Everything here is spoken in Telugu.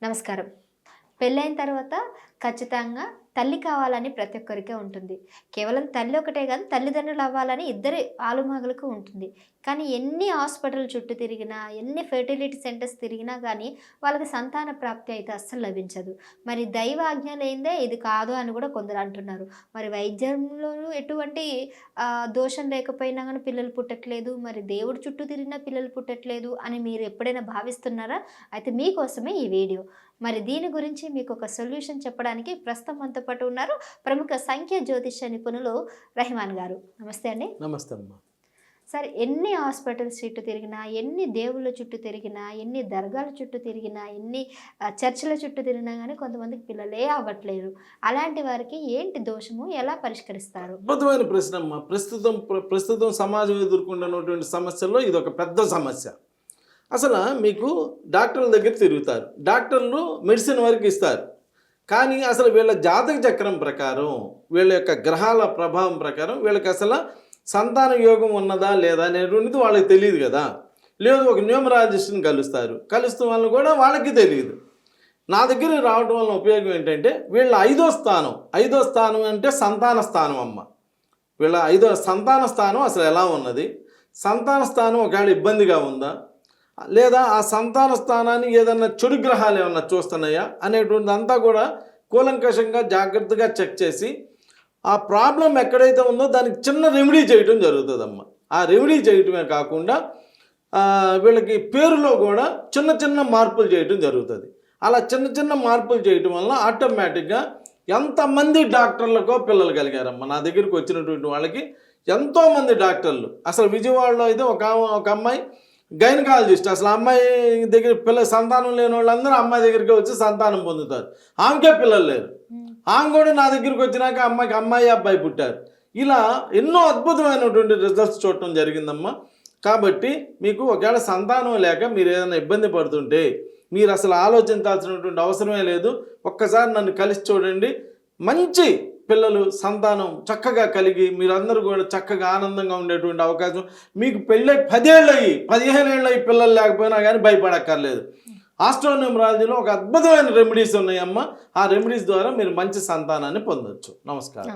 నమస్కారం. పెళ్ళైన తర్వాత ఖచ్చితంగా తల్లి కావాలని ప్రతి ఒక్కరికి ఉంటుంది. కేవలం తల్లి ఒకటే కాదు, తల్లిదండ్రులు అవ్వాలని ఇద్దరి ఆలుమగలకు ఉంటుంది. కానీ ఎన్ని హాస్పిటల్ చుట్టూ తిరిగినా, ఎన్ని ఫెర్టిలిటీ సెంటర్స్ తిరిగినా కానీ వాళ్ళకి సంతాన ప్రాప్తి అయితే అస్సలు లభించదు. మరి దైవ ఆజ్ఞ లేనిదే ఇది కాదు అని కూడా కొందరు అంటున్నారు. మరి వైద్యంలోనూ ఎటువంటి దోషం లేకపోయినా కానీ పిల్లలు పుట్టట్లేదు, మరి దేవుడి చుట్టూ తిరిగినా పిల్లలు పుట్టట్లేదు అని మీరు ఎప్పుడైనా భావిస్తున్నారా? అయితే మీకోసమే ఈ వీడియో. మరి దీని గురించి మీకు ఒక సొల్యూషన్ చెప్పడానికి ప్రస్తుతం మనతో పాటు ఉన్నారు ప్రముఖ సంఖ్య జ్యోతిష నిపుణులు రెహమాన్ గారు. నమస్తే అండి. నమస్తే అమ్మా. సార్, ఎన్ని హాస్పిటల్స్ చుట్టూ తిరిగినా, ఎన్ని దేవుళ్ళ చుట్టూ తిరిగినా, ఎన్ని దర్గాల చుట్టూ తిరిగినా, ఎన్ని చర్చిల చుట్టూ తిరిగినా కానీ కొంతమందికి పిల్లలే అవ్వట్లేరు. అలాంటి వారికి ఏంటి దోషము, ఎలా పరిష్కరిస్తారు? అద్భుతమైన ప్రశ్న అమ్మా. ప్రస్తుతం సమాజం ఎదుర్కొంటున్నటువంటి సమస్యల్లో ఇది ఒక పెద్ద సమస్య. అసలు మీకు డాక్టర్ల దగ్గర తిరుగుతారు, డాక్టర్లు మెడిసిన్ వరకు ఇస్తారు, కానీ అసలు వీళ్ళ జాతక చక్రం ప్రకారం, వీళ్ళ యొక్క గ్రహాల ప్రభావం ప్రకారం వీళ్ళకి అసలు సంతాన యోగం ఉన్నదా లేదా అనేటువంటిది వాళ్ళకి తెలియదు కదా. లేదు, ఒక న్యూమరాలజిస్ట్ని కలుస్తూ వాళ్ళని కూడా వాళ్ళకి తెలియదు. నా దగ్గర రావడం వల్ల ఉపయోగం ఏంటంటే, వీళ్ళ ఐదో స్థానం అంటే సంతాన స్థానం అమ్మ. వీళ్ళ సంతాన స్థానం అసలు ఎలా ఉన్నది, సంతాన స్థానం ఒకవేళ ఇబ్బందిగా ఉందా, లేదా ఆ సంతాన స్థానాన్ని ఏదన్నా చెడు గ్రహాలు ఏమన్నా చూస్తున్నాయా అనేటువంటిది అంతా కూడా కూలంకషంగా జాగ్రత్తగా చెక్ చేసి ఆ ప్రాబ్లం ఎక్కడైతే ఉందో దానికి చిన్న రెమెడీ చేయటం జరుగుతుందమ్మా. ఆ రెమెడీ చేయటమే కాకుండా వీళ్ళకి పేరులో కూడా చిన్న చిన్న మార్పులు చేయటం జరుగుతుంది. అలా చిన్న మార్పులు చేయటం వల్ల ఆటోమేటిక్గా ఎంతమంది డాక్టర్లకో పిల్లలు కలిగారమ్మా. నా దగ్గరికి వచ్చినటువంటి వాళ్ళకి ఎంతోమంది డాక్టర్లు. అసలు విజయవాడలో అయితే ఒక అమ్మాయి గైనకాలజిస్ట్, అసలు అమ్మాయి దగ్గర సంతానం లేని వాళ్ళందరూ అమ్మాయి దగ్గరికి వచ్చి సంతానం పొందుతారు. ఆమెకే పిల్లలు లేరు. ఆమె కూడా నా దగ్గరికి వచ్చినాక అమ్మాయికి అమ్మాయి అబ్బాయి పుట్టారు. ఇలా ఎన్నో అద్భుతమైనటువంటి రిజల్ట్స్ చూడటం జరిగిందమ్మా. కాబట్టి మీకు ఒకవేళ సంతానం లేక మీరు ఏదైనా ఇబ్బంది పడుతుంటే మీరు అసలు ఆలోచించాల్సినటువంటి అవసరమే లేదు. ఒక్కసారి నన్ను కలిసి చూడండి. మంచి పిల్లలు సంతానం చక్కగా కలిగి మీరందరూ కూడా చక్కగా ఆనందంగా ఉండేటువంటి అవకాశం. మీకు పెళ్ళై 10 ఏళ్ళు అయ్యి 15 ఏళ్ళు అయ్యి పిల్లలు లేకపోయినా కానీ భయపడక్కర్లేదు. ఆస్ట్రోన్యూమరాలజీలో ఒక అద్భుతమైన రెమెడీస్ ఉన్నాయమ్మా. ఆ రెమెడీస్ ద్వారా మీరు మంచి సంతానాన్ని పొందొచ్చు. నమస్కారం.